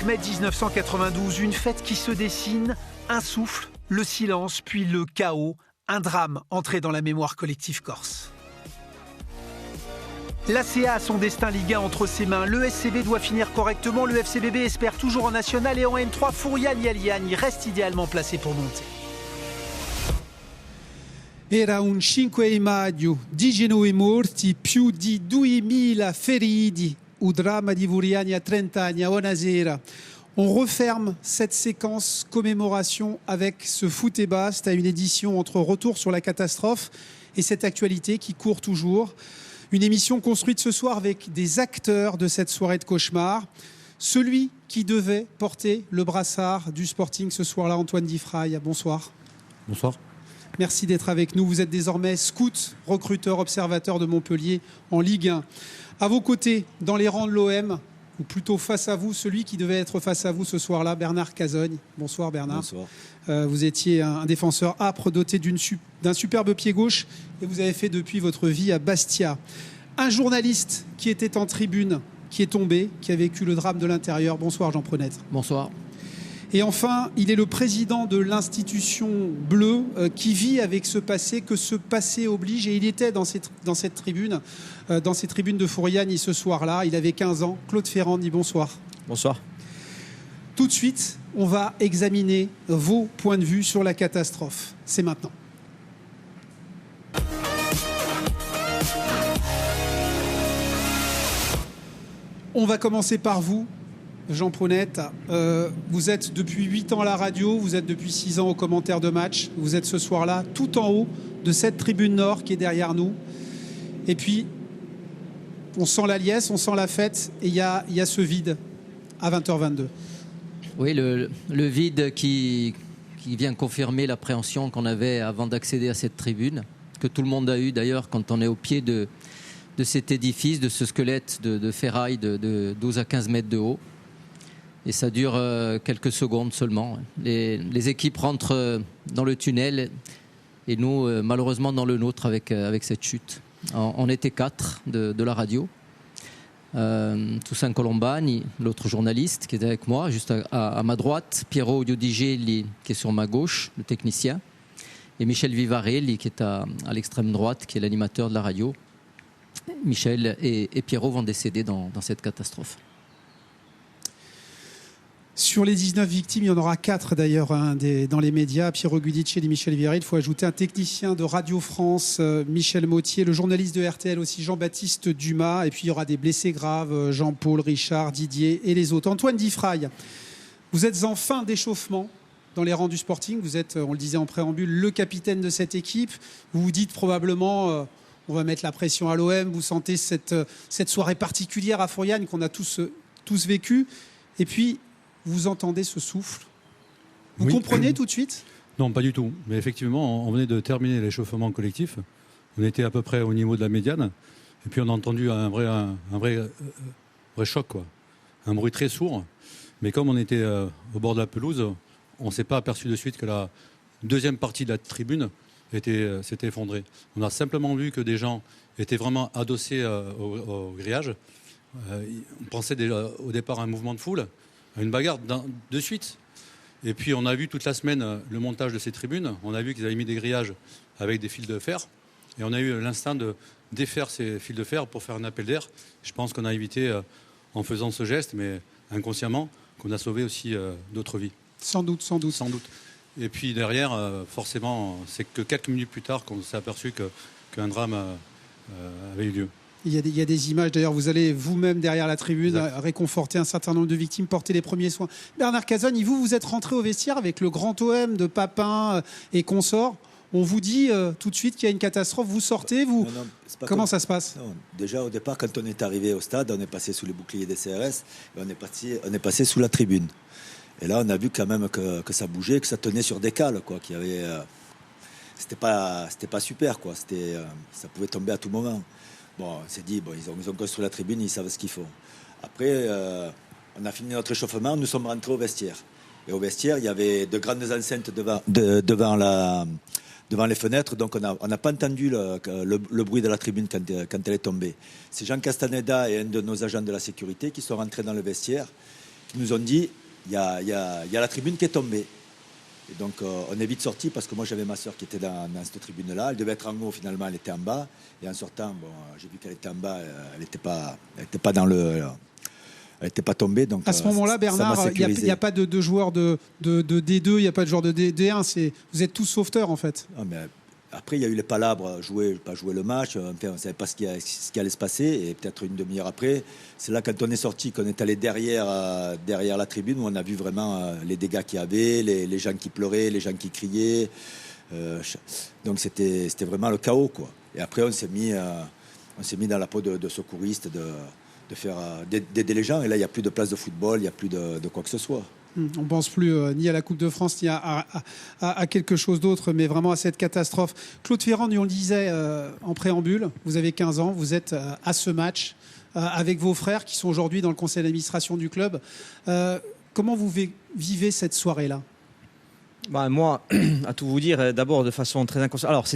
Mai 1992, une fête qui se dessine, un souffle, le silence, puis le chaos, un drame entré dans la mémoire collective corse. L'ACA a son destin Ligue 1 entre ses mains, le SCB doit finir correctement, le FCBB espère toujours en National et en N3, Furiani Aliani reste idéalement placé pour monter. Era un 5 maggio, 19 morti, più di 2000 feriti. Au drame di Furiani à 30 anni, a Buonasera. On referme cette séquence commémoration avec ce foot et basta, une édition entre retour sur la catastrophe et cette actualité qui court toujours. Une émission construite ce soir avec des acteurs de cette soirée de cauchemar. Celui qui devait porter le brassard du Sporting ce soir-là, Antoine Difraille. Bonsoir. Bonsoir. Merci d'être avec nous. Vous êtes désormais scout, recruteur, observateur de Montpellier en Ligue 1. À vos côtés, dans les rangs de l'OM, ou plutôt face à vous, celui qui devait être face à vous ce soir-là, Bernard Cazogne. Bonsoir Bernard. Bonsoir. Vous étiez un défenseur âpre, doté d'un superbe pied gauche, et vous avez fait depuis votre vie à Bastia. Un journaliste qui était en tribune, qui est tombé, qui a vécu le drame de l'intérieur. Bonsoir Jean Prenette. Bonsoir. Et enfin, il est le président de l'institution bleue qui vit avec ce passé, que ce passé oblige. Et il était dans cette tribune, dans ces tribunes de Furiani ce soir-là. Il avait 15 ans. Claude Ferrand dit bonsoir. Bonsoir. Tout de suite, on va examiner vos points de vue sur la catastrophe. C'est maintenant. On va commencer par vous. Jean Prenette, vous êtes depuis 8 ans à la radio, vous êtes depuis 6 ans aux commentaires de match, vous êtes ce soir-là tout en haut de cette tribune nord qui est derrière nous. Et puis, on sent la liesse, on sent la fête, et il y a ce vide à 20h22. Oui, le vide qui vient confirmer l'appréhension qu'on avait avant d'accéder à cette tribune, que tout le monde a eu d'ailleurs quand on est au pied de cet édifice, de ce squelette de ferraille de 12 à 15 mètres de haut. Et ça dure quelques secondes seulement. Les équipes rentrent dans le tunnel et nous, malheureusement, dans le nôtre avec cette chute. On était 4 de la radio. Toussaint Colombani, l'autre journaliste qui était avec moi, juste à ma droite. Piero Iudigelli qui est sur ma gauche, le technicien. Et Michel Vivarelli qui est à l'extrême droite, qui est l'animateur de la radio. Michel et Piero vont décéder dans cette catastrophe. Sur les 19 victimes, il y en aura 4 d'ailleurs dans les médias. Piero Guidicelli et Michel Vivarelli. Il faut ajouter un technicien de Radio France, Michel Mottier, le journaliste de RTL aussi, Jean-Baptiste Dumas. Et puis il y aura des blessés graves, Jean-Paul, Richard, Didier et les autres. Antoine Difraille, vous êtes en fin d'échauffement dans les rangs du Sporting. Vous êtes, on le disait en préambule, le capitaine de cette équipe. Vous vous dites probablement... on va mettre la pression à l'OM. Vous sentez cette soirée particulière à Furiani qu'on a tous vécu. Et puis, vous entendez ce souffle. Vous comprenez tout de suite ? Non, pas du tout. Mais effectivement, on venait de terminer l'échauffement collectif. On était à peu près au niveau de la médiane. Et puis, on a entendu un vrai choc, quoi. Un bruit très sourd. Mais comme on était au bord de la pelouse, on ne s'est pas aperçu de suite que la deuxième partie de la tribune s'était effondrée. On a simplement vu que des gens étaient vraiment adossés au grillage. On pensait au départ à un mouvement de foule, à une bagarre de suite. Et puis on a vu toute la semaine le montage de ces tribunes. On a vu qu'ils avaient mis des grillages avec des fils de fer. Et on a eu l'instinct de défaire ces fils de fer pour faire un appel d'air. Je pense qu'on a évité, en faisant ce geste, mais inconsciemment, qu'on a sauvé aussi d'autres vies. Sans doute. Et puis derrière, forcément, c'est que quelques minutes plus tard qu'on s'est aperçu qu'un drame avait eu lieu. Il y a des images, d'ailleurs, vous allez vous-même derrière la tribune réconforter un certain nombre de victimes, porter les premiers soins. Bernard Cazogne, vous êtes rentré au vestiaire avec le grand OM de Papin et consorts. On vous dit tout de suite qu'il y a une catastrophe, vous sortez, comment ça se passe ? Non, déjà au départ, quand on est arrivé au stade, on est passé sous les boucliers des CRS et on est passé sous la tribune. Et là, on a vu quand même que ça bougeait, que ça tenait sur des cales, quoi, qu'il y avait, c'était pas super, quoi. Ça pouvait tomber à tout moment. Bon, on s'est dit, ils ont construit la tribune, ils savent ce qu'ils font. Après, on a fini notre échauffement, nous sommes rentrés au vestiaire. Et au vestiaire, il y avait de grandes enceintes devant les fenêtres, donc on n'a pas entendu le bruit de la tribune quand elle est tombée. C'est Jean Castaneda et un de nos agents de la sécurité qui sont rentrés dans le vestiaire, qui nous ont dit il y a la tribune qui est tombée. Et donc on est vite sortis parce que moi j'avais ma soeur qui était dans cette tribune-là. Elle devait être en haut, finalement elle était en bas. Et en sortant, j'ai vu qu'elle était en bas, elle n'était pas dans le... Elle n'était pas tombée. Donc, à ce moment-là, Bernard, il n'y a pas de joueurs de D2, il n'y a pas de joueurs de D1. Vous êtes tous sauveteurs, en fait. Ah, mais après, il y a eu les palabres, pas jouer le match. Enfin, on ne savait pas ce qui allait se passer. Et peut-être une demi-heure après, c'est là, quand on est sorti, qu'on est allé derrière la tribune, où on a vu vraiment les dégâts qu'il y avait, les gens qui pleuraient, les gens qui criaient. Donc, c'était vraiment le chaos, quoi. Et après, on s'est mis dans la peau de secouristes, d'aider les gens. Et là, il n'y a plus de place de football, il n'y a plus de quoi que ce soit. On ne pense plus ni à la Coupe de France, ni à quelque chose d'autre, mais vraiment à cette catastrophe. Claude Ferrand, on le disait en préambule, vous avez 15 ans, vous êtes à ce match avec vos frères qui sont aujourd'hui dans le conseil d'administration du club. Comment vous vivez cette soirée-là ? Moi, à tout vous dire, d'abord de façon très inconsciente. Alors,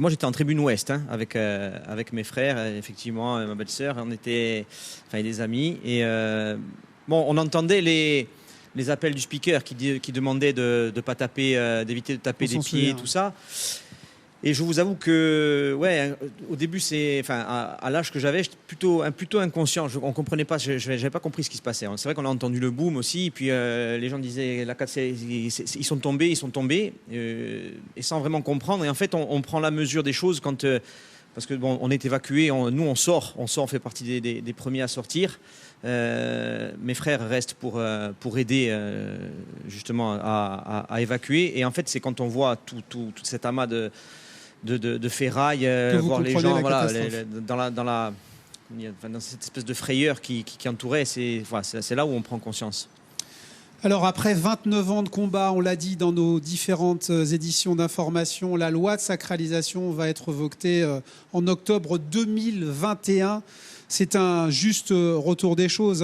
moi j'étais en tribune ouest avec mes frères, effectivement, ma belle-sœur. On était des amis. Et on entendait les appels du speaker qui demandait de pas taper, d'éviter de taper des pieds et tout ça. Et je vous avoue que, au début, à l'âge que j'avais, j'étais plutôt inconscient. On comprenait pas, j'avais pas compris ce qui se passait. C'est vrai qu'on a entendu le boom aussi, et puis les gens disaient ils sont tombés, et sans vraiment comprendre. Et en fait, on prend la mesure des choses parce que on est évacué, on sort, on fait partie des premiers à sortir. Mes frères restent pour aider justement à évacuer. Et en fait, c'est quand on voit tout cet amas de ferraille, voir les gens dans cette espèce de frayeur qui entourait, c'est là où on prend conscience. Alors après 29 ans de combat, on l'a dit dans nos différentes éditions d'information, la loi de sacralisation va être votée en octobre 2021. C'est un juste retour des choses,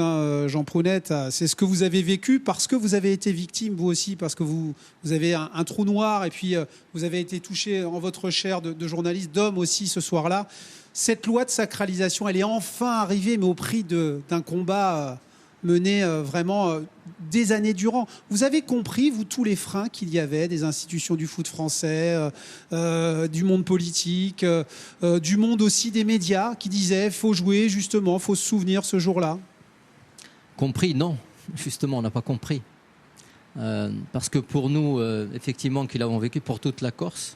Jean Prounette. C'est ce que vous avez vécu parce que vous avez été victime, vous aussi, parce que vous avez un trou noir et puis vous avez été touché en votre chair de journaliste, d'homme aussi ce soir-là. Cette loi de sacralisation, elle est enfin arrivée, mais au prix d'un combat mené vraiment des années durant. Vous avez compris, vous, tous les freins qu'il y avait des institutions du foot français, du monde politique, du monde aussi des médias qui disaient faut jouer, justement, faut se souvenir ce jour-là. Compris, non. Justement, on n'a pas compris. Parce que pour nous, effectivement, qui l'avons vécu, pour toute la Corse,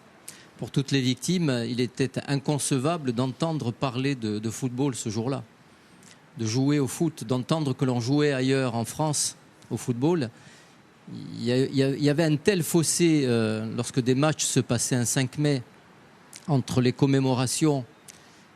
pour toutes les victimes, il était inconcevable d'entendre parler de football ce jour-là. De jouer au foot, d'entendre que l'on jouait ailleurs en France au football. Il y avait un tel fossé lorsque des matchs se passaient un 5 mai entre les commémorations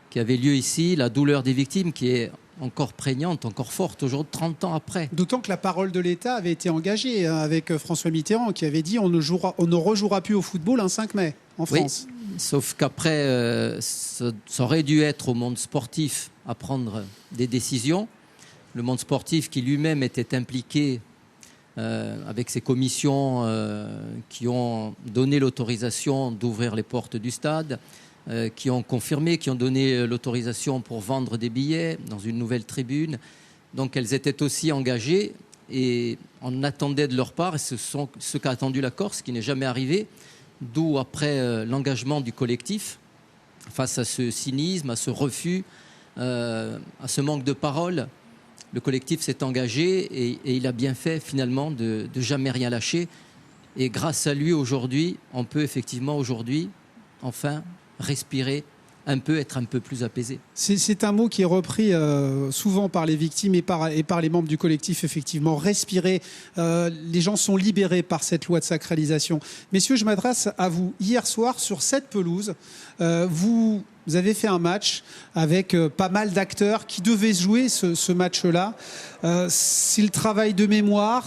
qui avaient lieu ici, la douleur des victimes qui est encore prégnante, encore forte aujourd'hui, 30 ans après. D'autant que la parole de l'État avait été engagée avec François Mitterrand qui avait dit on ne rejouera plus au football un 5 mai en France. Oui, sauf qu'après, ça aurait dû être au monde sportif à prendre des décisions. Le monde sportif qui lui-même était impliqué avec ses commissions qui ont donné l'autorisation d'ouvrir les portes du stade, qui ont confirmé, qui ont donné l'autorisation pour vendre des billets dans une nouvelle tribune. Donc elles étaient aussi engagées et on attendait de leur part, et ce qu'a attendu la Corse, qui n'est jamais arrivé, d'où après l'engagement du collectif face à ce cynisme, à ce refus, à ce manque de parole. Le collectif s'est engagé et il a bien fait finalement de jamais rien lâcher. Et grâce à lui aujourd'hui, on peut effectivement aujourd'hui enfin respirer un peu, être un peu plus apaisé. C'est un mot qui est repris souvent par les victimes et par les membres du collectif, effectivement. Respirer, les gens sont libérés par cette loi de sacralisation. Messieurs, je m'adresse à vous. Hier soir, sur cette pelouse, vous avez fait un match avec pas mal d'acteurs qui devaient jouer ce match-là. C'est le travail de mémoire.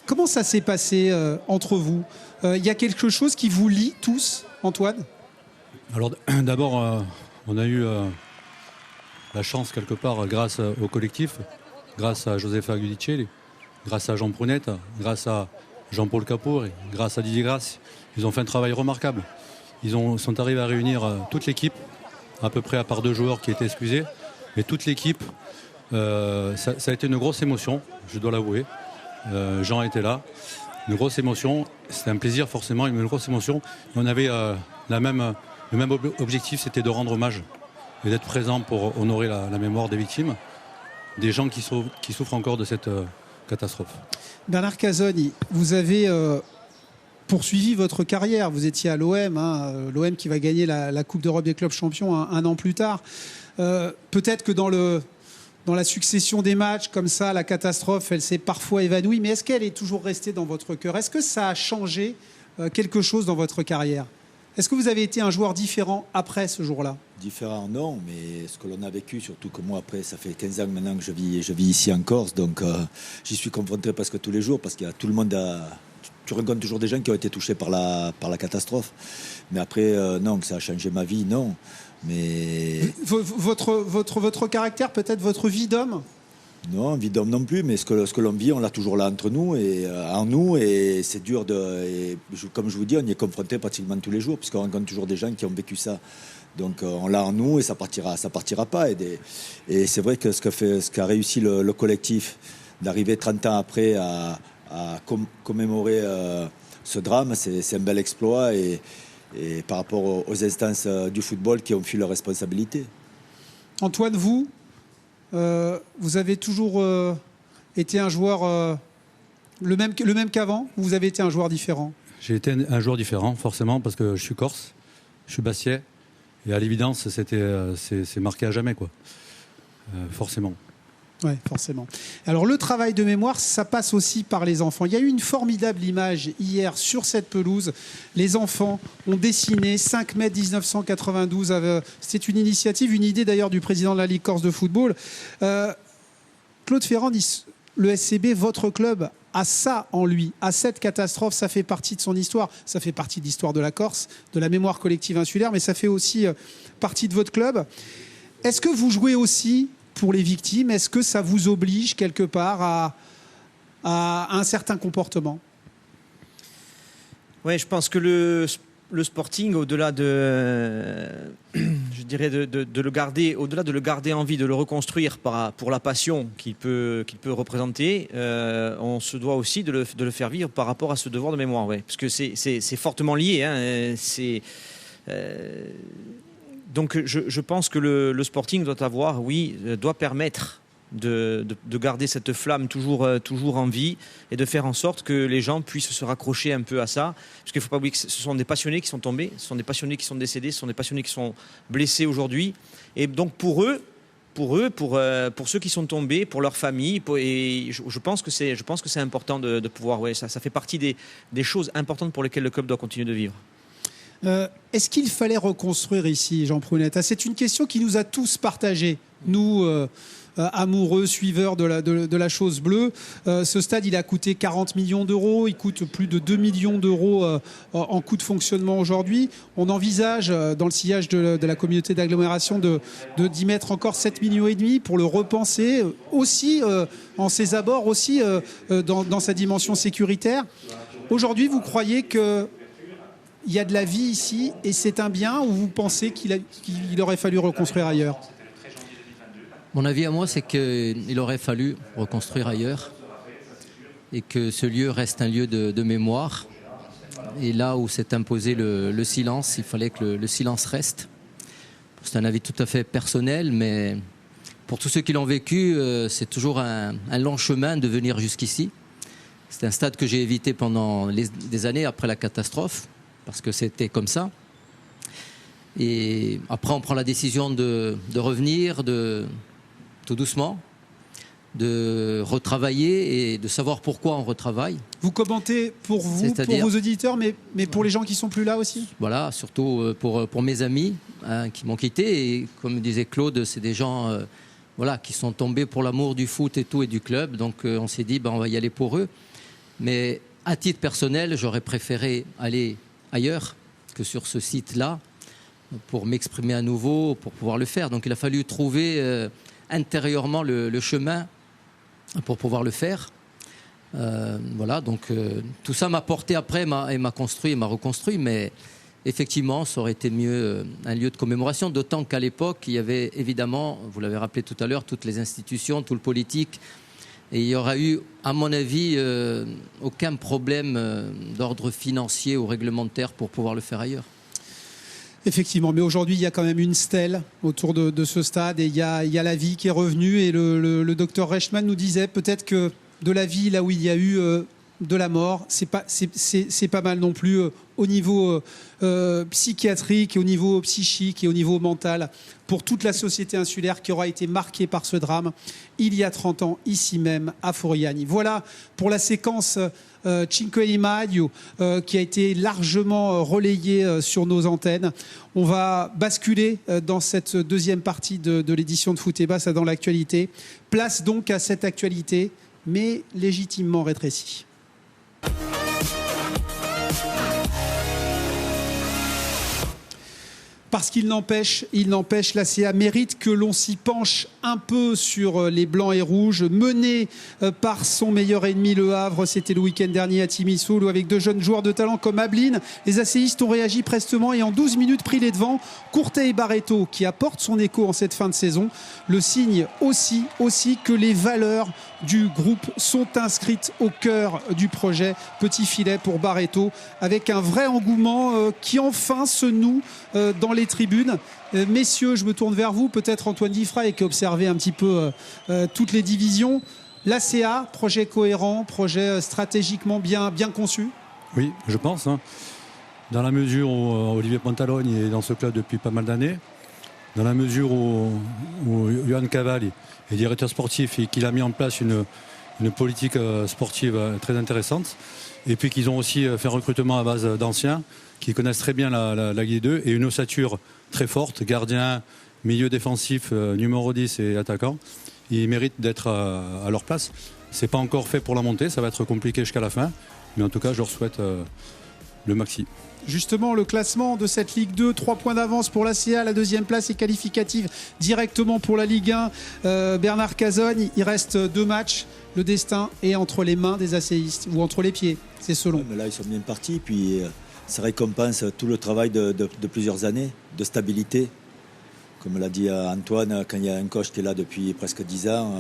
Comment ça s'est passé entre vous ? Il y a quelque chose qui vous lie tous, Antoine ? Alors d'abord, on a eu la chance quelque part, grâce au collectif, grâce à Josefa Giudicelli, grâce à Jean Prunette, grâce à Jean-Paul Capour, et grâce à Didier Grasse. Ils ont fait un travail remarquable. Ils sont arrivés à réunir toute l'équipe, à peu près à part 2 joueurs qui étaient excusés. Mais toute l'équipe, ça a été une grosse émotion, je dois l'avouer. Jean était là, une grosse émotion. C'était un plaisir forcément, une grosse émotion. On avait le même objectif, c'était de rendre hommage et d'être présent pour honorer la mémoire des victimes, des gens qui souffrent encore de cette catastrophe. Bernard Casoni, vous avez poursuivi votre carrière. Vous étiez à l'OM, l'OM qui va gagner la Coupe d'Europe des clubs champions un an plus tard. Peut-être que dans la succession des matchs, comme ça, la catastrophe, elle s'est parfois évanouie, mais est-ce qu'elle est toujours restée dans votre cœur? Est-ce que ça a changé quelque chose dans votre carrière? Est-ce que vous avez été un joueur différent après ce jour-là? Différent, non, mais ce que l'on a vécu, surtout que moi, après, ça fait 15 ans maintenant que je vis ici en Corse, donc j'y suis confronté presque tous les jours, parce qu'il y a tout le monde tu rencontres toujours des gens qui ont été touchés par la catastrophe. Mais après, non, que ça a changé ma vie, non. Mais votre caractère, peut-être votre vie d'homme? Non, vie d'homme non plus, mais ce que l'on vit, on l'a toujours là entre nous et en nous, et c'est dur comme je vous dis, on y est confronté pratiquement tous les jours, parce qu'on rencontre toujours des gens qui ont vécu ça. Donc on l'a en nous et ça partira pas. Et c'est vrai que ce qu'a réussi le collectif, d'arriver 30 ans après à commémorer ce drame, c'est un bel exploit, et par rapport aux instances du football qui ont fui leurs responsabilités. Antoine, vous avez toujours été un joueur le même qu'avant, ou vous avez été un joueur différent? J'ai été un joueur différent, forcément, parce que je suis corse, je suis bastiais, et à l'évidence, c'est marqué à jamais, quoi. Forcément. Oui, forcément. Alors le travail de mémoire, ça passe aussi par les enfants. Il y a eu une formidable image hier sur cette pelouse. Les enfants ont dessiné 5 mai 1992. C'était une initiative, une idée d'ailleurs du président de la Ligue Corse de football. Claude Ferrand dit, le SCB, votre club, a ça en lui, a cette catastrophe. Ça fait partie de son histoire. Ça fait partie de l'histoire de la Corse, de la mémoire collective insulaire, mais ça fait aussi partie de votre club. Est-ce que vous jouez aussi pour les victimes? Est-ce que ça vous oblige quelque part à un certain comportement? Oui, je pense que le Sporting, au-delà je dirais de le garder, au-delà de le garder en vie, de le reconstruire pour la passion qu'il peut représenter, on se doit aussi de le faire vivre par rapport à ce devoir de mémoire, ouais, parce que c'est fortement lié. Donc je pense que le Sporting doit permettre de garder cette flamme toujours en vie, et de faire en sorte que les gens puissent se raccrocher un peu à ça. Parce qu'il ne faut pas oublier que ce sont des passionnés qui sont tombés, ce sont des passionnés qui sont décédés, ce sont des passionnés qui sont blessés aujourd'hui. Et donc pour ceux qui sont tombés, pour leurs familles, et je pense que c'est important de pouvoir... Ouais, ça fait partie des choses importantes pour lesquelles le club doit continuer de vivre. Est-ce qu'il fallait reconstruire ici, Jean Prunette? C'est une question qui nous a tous partagés, nous, amoureux, suiveurs de la chose bleue. Ce stade, il a coûté 40 millions d'euros, il coûte plus de 2 millions d'euros en coût de fonctionnement aujourd'hui. On envisage, dans le sillage de la communauté d'agglomération, d'y mettre encore 7,5 millions pour le repenser, aussi en ses abords, aussi dans sa dimension sécuritaire. Aujourd'hui, vous croyez que il y a de la vie ici et c'est un bien, ou vous pensez qu'il aurait fallu reconstruire ailleurs? Mon avis à moi, c'est qu'il aurait fallu reconstruire ailleurs et que ce lieu reste un lieu de mémoire. Et là où s'est imposé le silence, il fallait que le silence reste. C'est un avis tout à fait personnel, mais pour tous ceux qui l'ont vécu, c'est toujours un long chemin de venir jusqu'ici. C'est un stade que j'ai évité pendant des années après la catastrophe, parce que c'était comme ça. Et après, on prend la décision de revenir, tout doucement, de retravailler et de savoir pourquoi on retravaille. Vous commentez pour vous, pour vos auditeurs, mais pour les gens qui ne sont plus là aussi? Voilà, surtout pour mes amis qui m'ont quitté. Et comme disait Claude, c'est des gens qui sont tombés pour l'amour du foot et tout, et du club. Donc on s'est dit, on va y aller pour eux. Mais à titre personnel, j'aurais préféré aller ailleurs que sur ce site-là pour m'exprimer à nouveau, pour pouvoir le faire. Donc il a fallu trouver intérieurement le chemin pour pouvoir le faire. Voilà, donc tout ça m'a porté après et m'a construit et m'a reconstruit, mais effectivement, ça aurait été mieux un lieu de commémoration, d'autant qu'à l'époque, il y avait évidemment, vous l'avez rappelé tout à l'heure, toutes les institutions, tout le politique, et il y aura eu, à mon avis, aucun problème d'ordre financier ou réglementaire pour pouvoir le faire ailleurs. Effectivement, mais aujourd'hui, il y a quand même une stèle autour de ce stade et il y a la vie qui est revenue. Et le docteur Reichmann nous disait peut-être que de la vie, là où il y a eu de la mort, c'est pas mal non plus au niveau psychiatrique, au niveau psychique et au niveau mental pour toute la société insulaire qui aura été marquée par ce drame il y a 30 ans, ici même à Furiani. Voilà pour la séquence Cinque di Maio qui a été largement relayée sur nos antennes. On va basculer dans cette deuxième partie de l'édition de Foot et Basse dans l'actualité. Place donc à cette actualité, mais légitimement rétrécie. Parce qu'il n'empêche, l'ACA mérite que l'on s'y penche un peu sur les blancs et rouges, mené par son meilleur ennemi, le Havre. C'était le week-end dernier à Timisoara, avec deux jeunes joueurs de talent comme Ablin. Les ACistes ont réagi prestement et en 12 minutes pris les devants. Courtet et Barreto, qui apportent son écho en cette fin de saison, le signe aussi que les valeurs du groupe sont inscrites au cœur du projet. Petit filet pour Barreto, avec un vrai engouement qui enfin se noue dans les tribunes. Messieurs, je me tourne vers vous, peut-être Antoine Diffray qui a observé un petit peu toutes les divisions. L'ACA, projet cohérent, projet stratégiquement bien conçu. Oui, je pense. Dans la mesure où Olivier Pontalogne est dans ce club depuis pas mal d'années, dans la mesure où Johan Cavalli est directeur sportif et qu'il a mis en place une politique sportive très intéressante, et puis qu'ils ont aussi fait un recrutement à base d'anciens qui connaissent très bien la Ligue 2 et une ossature très forte, gardien, milieu défensif, numéro 10 et attaquant. Ils méritent d'être à leur place. C'est pas encore fait pour la montée, ça va être compliqué jusqu'à la fin, mais en tout cas je leur souhaite le maxi. Justement, le classement de cette Ligue 2, 3 points d'avance pour l'ACA, la deuxième place est qualificative directement pour la Ligue 1. Bernard Cazogne, il reste 2 matchs, le destin est entre les mains des ACistes, ou entre les pieds, c'est selon. Ouais, mais là ils sont bien partis, puis ça récompense tout le travail de plusieurs années, de stabilité. Comme l'a dit Antoine, quand il y a un coach qui est là depuis presque 10 ans,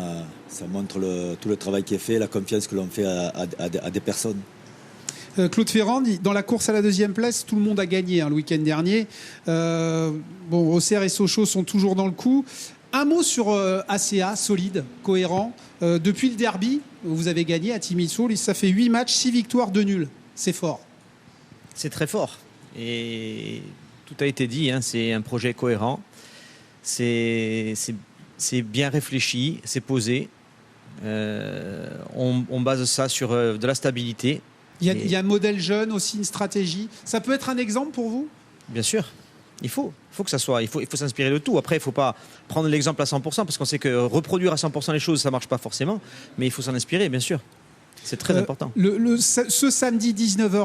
ça montre tout le travail qui est fait, la confiance que l'on fait à des personnes. Claude Ferrand, dans la course à la deuxième place, tout le monde a gagné le week-end dernier. Auxerre et Sochaux sont toujours dans le coup. Un mot sur ACA, solide, cohérent. Depuis le derby, vous avez gagné à Timisoara, ça fait 8 matchs, 6 victoires, 2 nuls. C'est fort. C'est très fort. Et tout a été dit, c'est un projet cohérent. C'est bien réfléchi, c'est posé. On base ça sur de la stabilité. Il y a un modèle jeune aussi, une stratégie. Ça peut être un exemple pour vous ? Bien sûr. Il faut que ça soit. Il faut s'inspirer de tout. Après, il ne faut pas prendre l'exemple à 100% parce qu'on sait que reproduire à 100% les choses, ça ne marche pas forcément. Mais il faut s'en inspirer, bien sûr. C'est très important. Ce samedi 19h,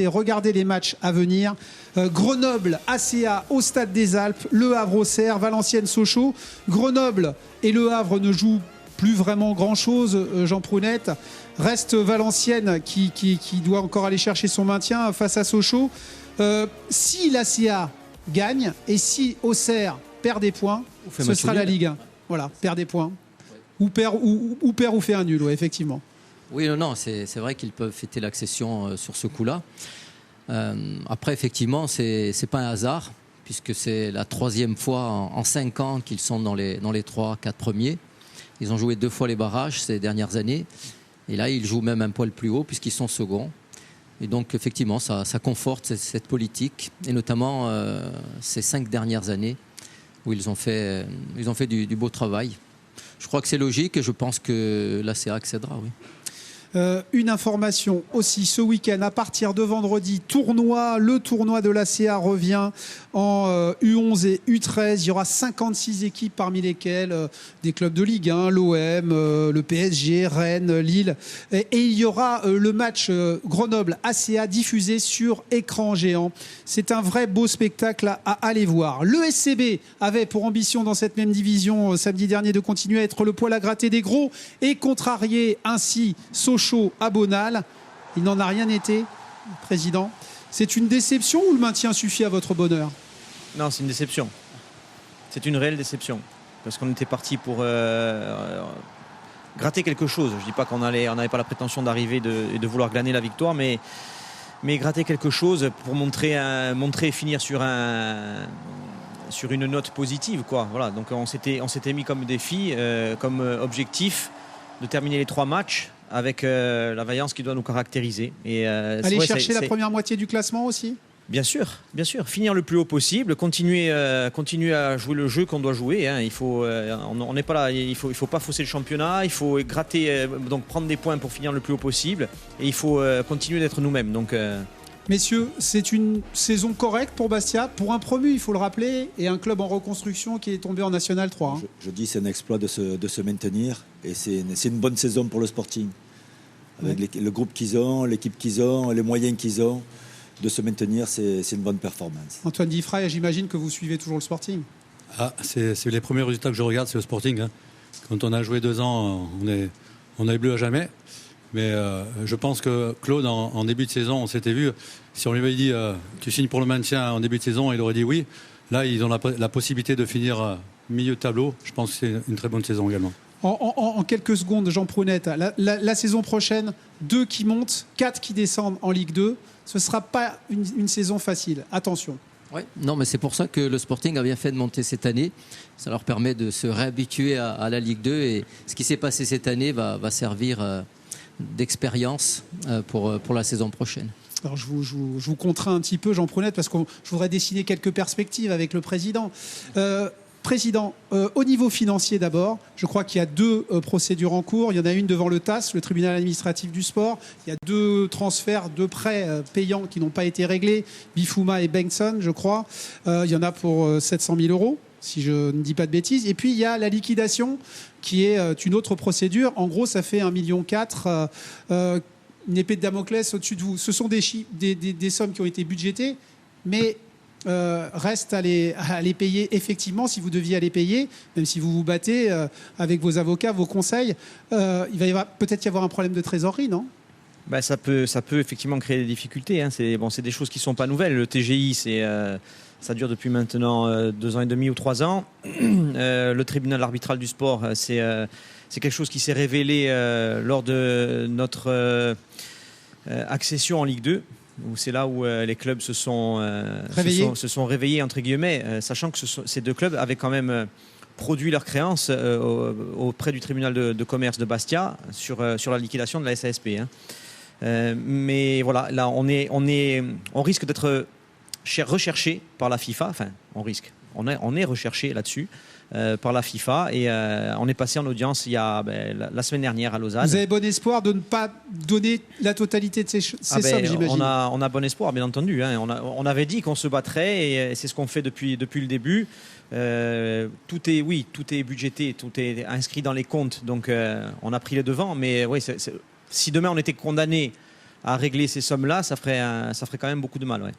regardez les matchs à venir. Grenoble, ACA au Stade des Alpes, Le Havre, Auxerre, Valenciennes, Sochaux. Grenoble et Le Havre ne jouent plus vraiment grand-chose, Jean Prounette. Reste Valenciennes qui doit encore aller chercher son maintien face à Sochaux. Si l'ACA gagne et si Auxerre perd des points, ce sera la Ligue 1. Voilà, perd des points. Ou perd ou fait un nul, ouais, effectivement. Oui, non, c'est vrai qu'ils peuvent fêter l'accession sur ce coup-là. Après, effectivement, c'est pas un hasard, puisque c'est la 3e fois en 5 ans qu'ils sont dans les 3-4 premiers. Ils ont joué 2 fois les barrages ces dernières années. Et là, ils jouent même un poil plus haut, puisqu'ils sont seconds. Et donc, effectivement, ça conforte cette politique, et notamment ces 5 dernières années, où ils ont fait du beau travail. Je crois que c'est logique, et je pense que l'ACA accédera, oui. Une information aussi, ce week-end, à partir de vendredi, le tournoi de l'ACA revient en U11 et U13. Il y aura 56 équipes, parmi lesquelles des clubs de Ligue 1, l'OM, le PSG, Rennes, Lille. Et il y aura le match Grenoble-ACA diffusé sur écran géant. C'est un vrai beau spectacle à aller voir. Le SCB avait pour ambition dans cette même division samedi dernier de continuer à être le poil à gratter des gros et contrarier ainsi Sochaux Sochaux à Bonal. Il n'en a rien été, président. C'est une déception ou le maintien suffit à votre bonheur? Non, c'est une déception. C'est une réelle déception. Parce qu'on était parti pour gratter quelque chose. Je ne dis pas qu'on n'avait pas la prétention d'arriver et de vouloir glaner la victoire, mais gratter quelque chose pour montrer et finir sur une note positive, quoi. Voilà. Donc on s'était mis comme défi, comme objectif de terminer les 3 matchs avec la vaillance qui doit nous caractériser. Aller chercher la première moitié du classement aussi? Bien sûr. Finir le plus haut possible, continuer à jouer le jeu qu'on doit jouer. Hein. On n'est pas là. Il faut pas fausser le championnat. Il faut gratter, donc prendre des points pour finir le plus haut possible. Et il faut continuer d'être nous-mêmes. Donc, messieurs, c'est une saison correcte pour Bastia, pour un promu, il faut le rappeler, et un club en reconstruction qui est tombé en National 3. Hein. Je dis c'est un exploit de se maintenir, et c'est une bonne saison pour le Sporting. Avec le groupe qu'ils ont, l'équipe qu'ils ont, les moyens qu'ils ont. De se maintenir, c'est une bonne performance. Antoine Diffray, j'imagine que vous suivez toujours le Sporting. C'est les premiers résultats que je regarde, c'est le Sporting. Hein. Quand on a joué 2 ans, on est bleu à jamais. Mais je pense que Claude, en début de saison, on s'était vu. Si on lui avait dit tu signes pour le maintien en début de saison, il aurait dit oui. Là, ils ont la possibilité de finir milieu de tableau. Je pense que c'est une très bonne saison également. En quelques secondes, Jean Prounette, la saison prochaine, 2 qui montent, 4 qui descendent en Ligue 2. Ce ne sera pas une saison facile. Attention. Ouais. Non, mais c'est pour ça que le Sporting a bien fait de monter cette année. Ça leur permet de se réhabituer à la Ligue 2. Et ce qui s'est passé cette année va servir d'expérience pour la saison prochaine. Alors je vous contrains un petit peu, Jean Prounette, parce que je voudrais dessiner quelques perspectives avec le président. Président, au niveau financier d'abord, je crois qu'il y a 2 procédures en cours. Il y en a une devant le TAS, le tribunal administratif du sport. Il y a 2 transferts, 2 prêts payants qui n'ont pas été réglés, Bifouma et Bengtson, je crois. Il y en a pour 700 000 euros, si je ne dis pas de bêtises. Et puis il y a la liquidation, qui est une autre procédure. En gros, ça fait 1,4 million. Une épée de Damoclès au-dessus de vous. Ce sont des sommes qui ont été budgétées, mais reste à les payer effectivement, si vous deviez les payer, même si vous vous battez avec vos avocats, vos conseils. Il va peut-être y avoir un problème de trésorerie, non? Ça peut effectivement créer des difficultés. Hein. C'est des choses qui ne sont pas nouvelles. Le TGI, ça dure depuis maintenant 2 ans et demi ou 3 ans. Le tribunal arbitral du sport, c'est quelque chose qui s'est révélé lors de notre accession en Ligue 2. C'est là où les clubs se sont réveillés, entre guillemets, sachant que ces 2 clubs avaient quand même produit leurs créances auprès du tribunal de commerce de Bastia sur la liquidation de la SASP. Hein. Mais voilà, là on risque d'être recherché par la FIFA. Enfin, on est recherché là-dessus. Par la FIFA et on est passé en audience il y a la semaine dernière à Lausanne. Vous avez bon espoir de ne pas donner la totalité de ces sommes, j'imagine? On a bon espoir, bien entendu. Hein. On avait dit qu'on se battrait et c'est ce qu'on fait depuis le début. Tout est budgété, tout est inscrit dans les comptes, donc on a pris les devants. Mais oui, si demain on était condamné à régler ces sommes-là, ça ferait quand même beaucoup de mal. Ouais.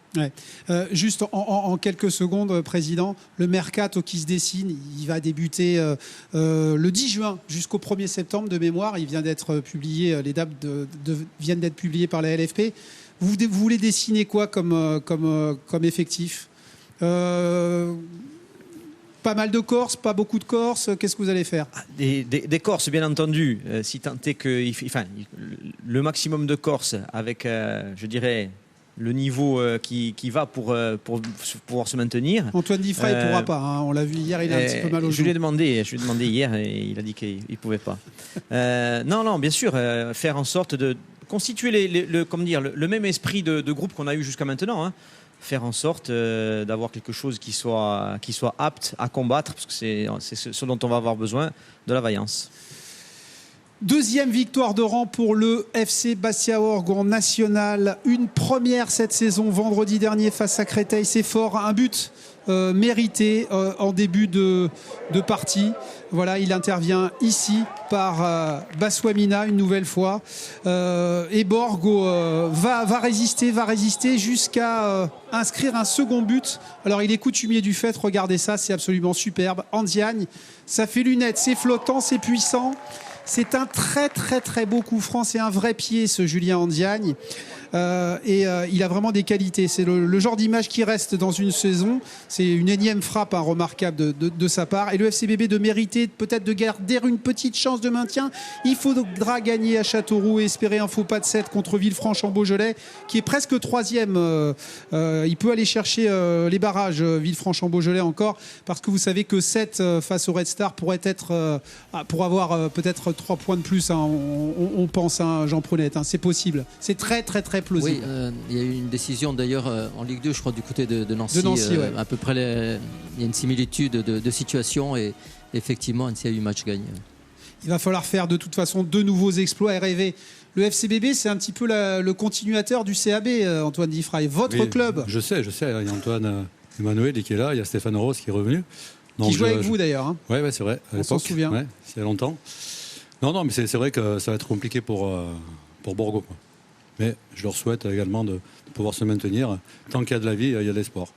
Ouais. Juste en quelques secondes, Président, le mercato qui se dessine, il va débuter le 10 juin jusqu'au 1er septembre de mémoire. Il vient d'être publié, les dates viennent d'être publiées par la LFP. Vous voulez dessiner quoi comme effectif? Pas mal de Corses, pas beaucoup de Corses. Qu'est-ce que vous allez faire? Des Corses, bien entendu. Si tant est que, le maximum de Corses avec, je dirais, le niveau qui va pour pouvoir se maintenir. Antoine Diffray ne pourra pas. Hein. On l'a vu hier, il a un petit peu mal au genou. Je lui ai demandé hier et il a dit qu'il ne pouvait pas. Non, bien sûr, faire en sorte de constituer le même esprit de groupe qu'on a eu jusqu'à maintenant. Hein. Faire en sorte d'avoir quelque chose qui soit apte à combattre, parce que c'est ce dont on va avoir besoin, de la vaillance. 2e victoire de rang pour le FC Bastia-Orgue en national. Une première cette saison, vendredi dernier face à Créteil. C'est fort, un but mérité en début de partie. Voilà, il intervient ici par Baswamina une nouvelle fois. Et Borgo va résister jusqu'à inscrire un second but. Alors il est coutumier du fait, regardez ça, c'est absolument superbe. Andiagne, ça fait lunette, c'est flottant, c'est puissant. C'est un très très très beau coup franc, c'est un vrai pied ce Julien Andiagne. Il a vraiment des qualités. C'est le genre d'image qui reste dans une saison. C'est une énième frappe remarquable de sa part. Et le FCBB de mériter peut-être de garder une petite chance de maintien. Il faudra gagner à Châteauroux et espérer un faux pas de 7 contre Villefranche-en-Beaujolais, qui est presque 3e. Il peut aller chercher les barrages, Villefranche-en-Beaujolais encore, parce que vous savez que 7 face au Red Star pourrait être pour avoir peut-être 3 points de plus. On pense, Jean Prenette. C'est possible. C'est très très très plausible. Oui, il y a eu une décision d'ailleurs en Ligue 2, je crois, du côté de Nancy. Ouais. À peu près, il y a une similitude de situation et effectivement, Nancy a eu match gagné. Il va falloir faire de toute façon 2 nouveaux exploits et rêver. Le FCBB, c'est un petit peu le continuateur du CAB, Antoine Diffray. Votre club. Je sais. Il y a Antoine Emmanuel qui est là, il y a Stéphane Rose qui est revenu. Donc, qui jouait avec vous d'ailleurs. Oui, c'est vrai. On s'en souvient. Ouais, il y a longtemps. Non, mais c'est vrai que ça va être compliqué pour Borgo. Quoi. Mais je leur souhaite également de pouvoir se maintenir. Tant qu'il y a de la vie, il y a de l'espoir.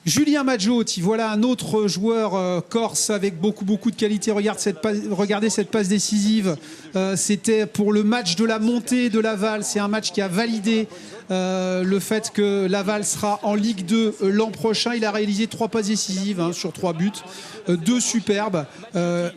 Julien Maggiotti, voilà un autre joueur corse avec beaucoup de qualité. Regardez cette passe décisive. C'était pour le match de la montée de Laval. C'est un match qui a validé le fait que Laval sera en Ligue 2 l'an prochain. Il a réalisé 3 passes décisives sur 3 buts. 2 superbes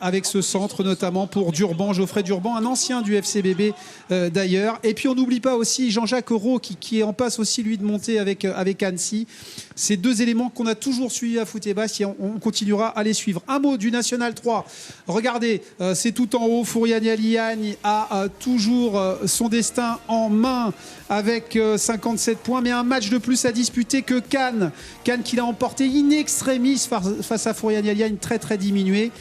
avec ce centre notamment pour Durban, Geoffrey Durban, un ancien du FCBB d'ailleurs. Et puis on n'oublie pas aussi Jean-Jacques Roux qui est en passe aussi lui de monter avec Annecy. Ces 2 éléments qu'on a toujours suivis à Foot et Basse et on continuera à les suivre. Un mot du National 3. Regardez, c'est tout en haut. Fouriani Aliagne a toujours son destin en main avec 57 points, mais un match de plus à disputer que Cannes. Cannes qu'il a emporté in extremis face à Fouriani Aliagne, très très diminué.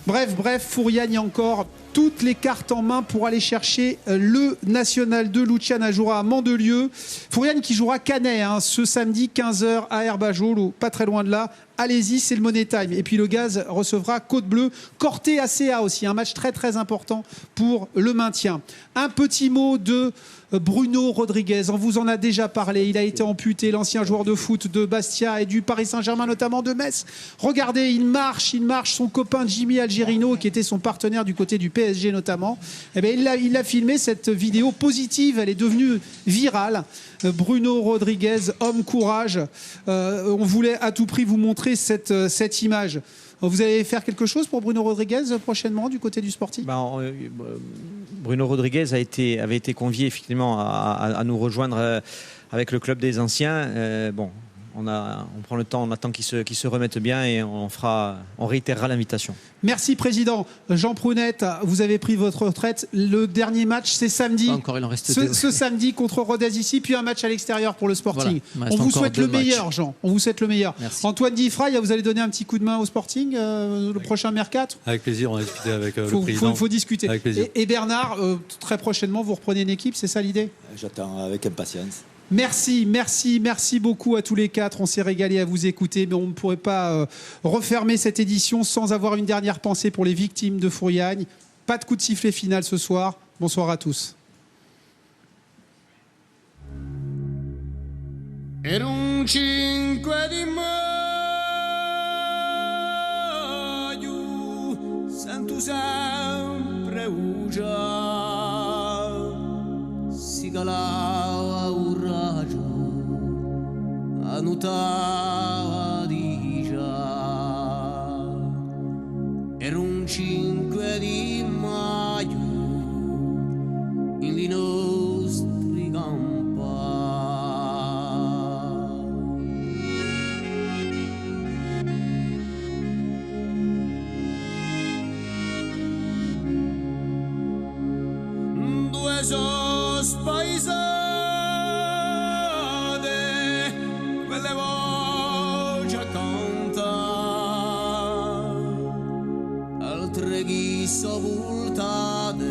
Bref, Fouriani encore toutes les cartes en main pour aller chercher le National 2. Luciana jouera à Mandelieu. Fouriani qui jouera Canet ce samedi 15h à Herbajol, pas très loin de là. Allez-y, c'est le Money Time. Et puis le Gaz recevra Côte-Bleue. Corté ACA aussi, un match très très important pour le maintien. Un petit mot de Bruno Rodriguez, on vous en a déjà parlé, il a été amputé, l'ancien joueur de foot de Bastia et du Paris Saint-Germain, notamment de Metz. Regardez, il marche, son copain Jimmy Algerino, qui était son partenaire du côté du PSG notamment, eh bien, il a filmé cette vidéo positive, elle est devenue virale. Bruno Rodriguez, homme courage, on voulait à tout prix vous montrer cette image. Vous allez faire quelque chose pour Bruno Rodriguez prochainement du côté du Sporting ? Bruno Rodriguez avait été convié effectivement à nous rejoindre avec le club des anciens. On prend le temps, on attend qu'il se remette bien et on réitérera l'invitation. Merci Président. Jean Prenette, vous avez pris votre retraite. Le dernier match, c'est samedi. Encore, il en reste ce samedi contre Rodez ici, puis un match à l'extérieur pour le Sporting. Voilà, on vous souhaite le meilleur, Jean. On vous souhaite le meilleur. Merci. Antoine Diffray, vous allez donner un petit coup de main au Sporting le prochain mercato ? Avec plaisir, on a discuté avec le président. Il faut discuter. Avec plaisir. Et Bernard, très prochainement, vous reprenez une équipe, c'est ça l'idée ? J'attends avec impatience. Merci beaucoup à tous les 4. On s'est régalé à vous écouter, mais on ne pourrait pas refermer cette édition sans avoir une dernière pensée pour les victimes de Fouriani. Pas de coup de sifflet final ce soir. Bonsoir à tous. Era un 5 di maio, sento sempre si calava un raggio, annotava di già. Era un 5 di maio, in i nostri campi. Due spaesate, quelle voci a canta, altre chi sovultate,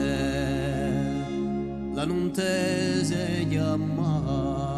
la non te se chiama.